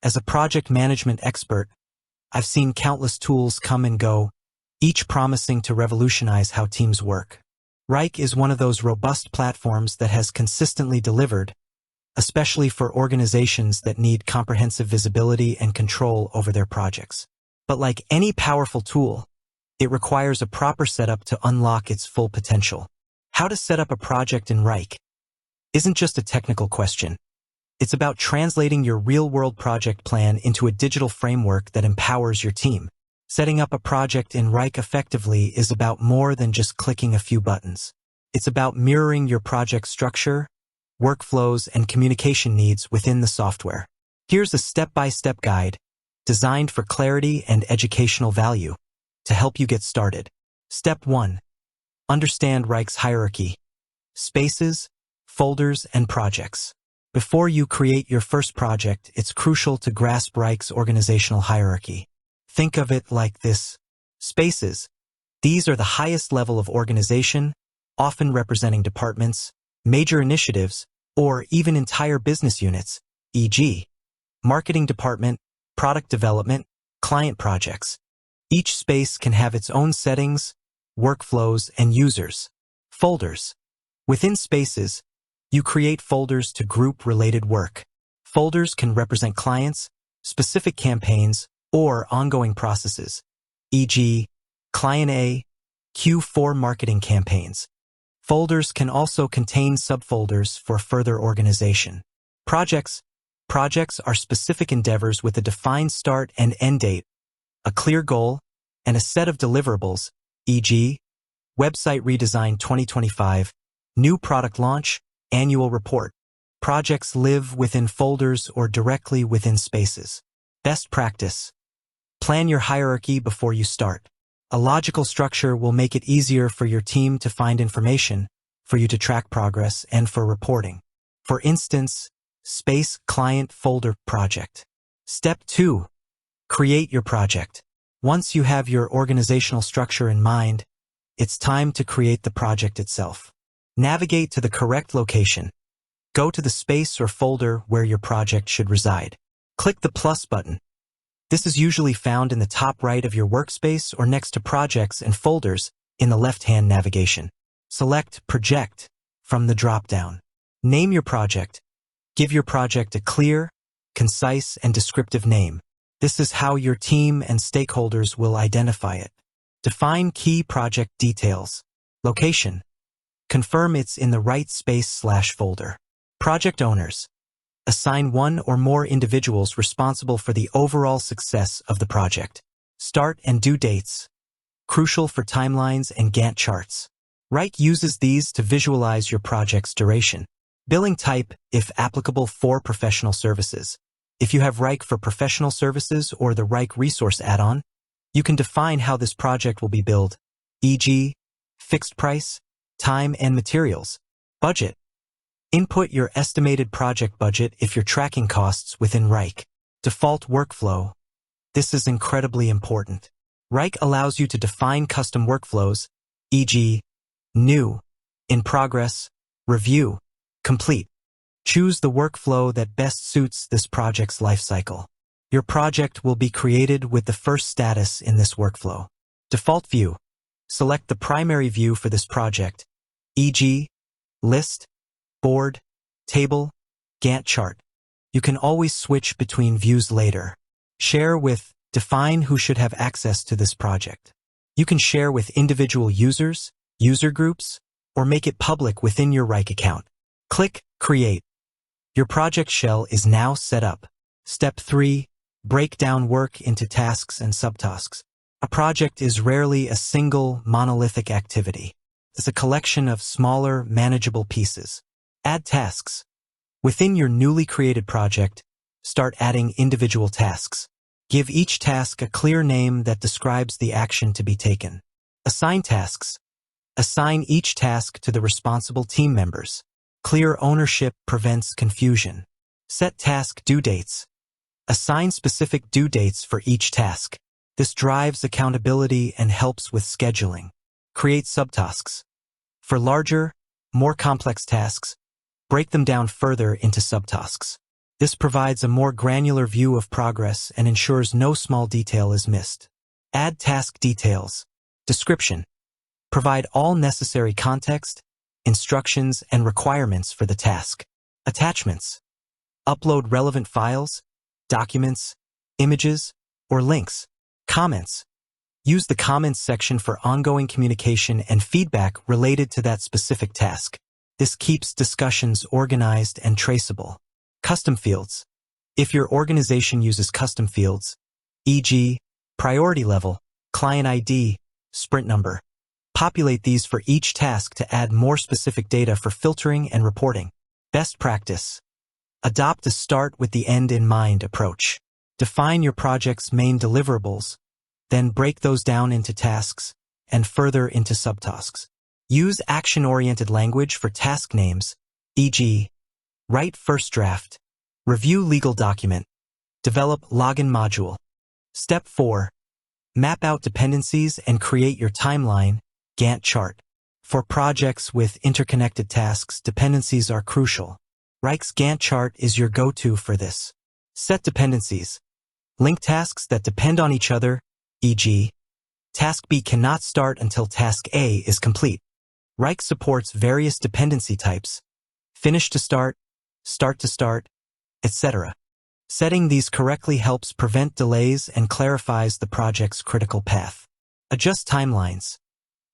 As a project management expert, I've seen countless tools come and go, each promising to revolutionize how teams work. Wrike is one of those robust platforms that has consistently delivered, especially for organizations that need comprehensive visibility and control over their projects. But like any powerful tool, it requires a proper setup to unlock its full potential. How to set up a project in Wrike isn't just a technical question. It's about translating your real-world project plan into a digital framework that empowers your team. Setting up a project in Wrike effectively is about more than just clicking a few buttons. It's about mirroring your project structure, workflows, and communication needs within the software. Here's a step-by-step guide designed for clarity and educational value to help you get started. Step 1. Understand Wrike's hierarchy: spaces, folders, and projects. Before you create your first project, it's crucial to grasp Wrike's organizational hierarchy. Think of it like this. Spaces. These are the highest level of organization, often representing departments, major initiatives, or even entire business units, e.g., marketing department, product development, client projects. Each space can have its own settings, workflows, and users. Folders. Within spaces, you create folders to group related work. Folders can represent clients, specific campaigns, or ongoing processes, e.g., Client A, Q4 marketing campaigns. Folders can also contain subfolders for further organization. Projects. Projects are specific endeavors with a defined start and end date, a clear goal, and a set of deliverables, e.g., website redesign 2025, new product launch, annual report. Projects live within folders or directly within spaces. Best practice. Plan your hierarchy before you start. A logical structure will make it easier for your team to find information, for you to track progress, and for reporting. For instance, space, client, folder, project. Step 2. Create your project. Once you have your organizational structure in mind, it's time to create the project itself. Navigate to the correct location. Go to the space or folder where your project should reside. Click the plus button. This is usually found in the top right of your workspace or next to projects and folders in the left-hand navigation. Select Project from the drop-down. Name your project. Give your project a clear, concise, and descriptive name. This is how your team and stakeholders will identify it. Define key project details. Location. Confirm it's in the right space/folder. Project owners. Assign one or more individuals responsible for the overall success of the project. Start and due dates. Crucial for timelines and Gantt charts. Wrike uses these to visualize your project's duration. Billing type, if applicable, for professional services. If you have Wrike for professional services or the Wrike resource add-on, you can define how this project will be billed, e.g., fixed price, time, and materials. Budget. Input your estimated project budget if you're tracking costs within Wrike. Default workflow. This is incredibly important. Wrike allows you to define custom workflows, e.g., new, in progress, review, complete. Choose the workflow that best suits this project's lifecycle. Your project will be created with the first status in this workflow. Default view. Select the primary view for this project, e.g., list, board, table, Gantt chart. You can always switch between views later. Share with. Define who should have access to this project. You can share with individual users, user groups, or make it public within your Wrike account. Click Create. Your project shell is now set up. Step 3. Break down work into tasks and subtasks. A project is rarely a single, monolithic activity. It's a collection of smaller, manageable pieces. Add tasks. Within your newly created project, start adding individual tasks. Give each task a clear name that describes the action to be taken. Assign tasks. Assign each task to the responsible team members. Clear ownership prevents confusion. Set task due dates. Assign specific due dates for each task. This drives accountability and helps with scheduling. Create subtasks. For larger, more complex tasks, break them down further into subtasks. This provides a more granular view of progress and ensures no small detail is missed. Add task details. Description. Provide all necessary context, instructions, and requirements for the task. Attachments. Upload relevant files, documents, images, or links. Comments. Use the comments section for ongoing communication and feedback related to that specific task. This keeps discussions organized and traceable. Custom fields. If your organization uses custom fields, e.g., priority level, client ID, sprint number, populate these for each task to add more specific data for filtering and reporting. Best practice. Adopt a start with the end in mind approach. Define your project's main deliverables, then break those down into tasks and further into subtasks. Use action-oriented language for task names, e.g., write first draft, review legal document, develop login module. Step 4. Map out dependencies and create your timeline, Gantt chart. For projects with interconnected tasks, dependencies are crucial. Wrike's Gantt chart is your go-to for this. Set dependencies. Link tasks that depend on each other, e.g., task B cannot start until task A is complete. Wrike supports various dependency types, finish to start, etc. Setting these correctly helps prevent delays and clarifies the project's critical path. Adjust timelines.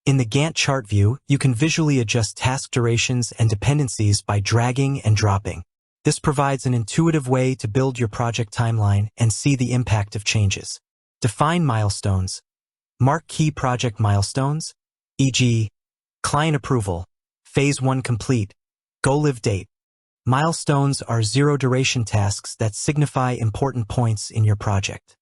In the Gantt chart view, you can visually adjust task durations and dependencies by dragging and dropping. This provides an intuitive way to build your project timeline and see the impact of changes. Define milestones. Mark key project milestones, e.g., client approval, phase 1 complete, go-live date. Milestones are zero-duration tasks that signify important points in your project.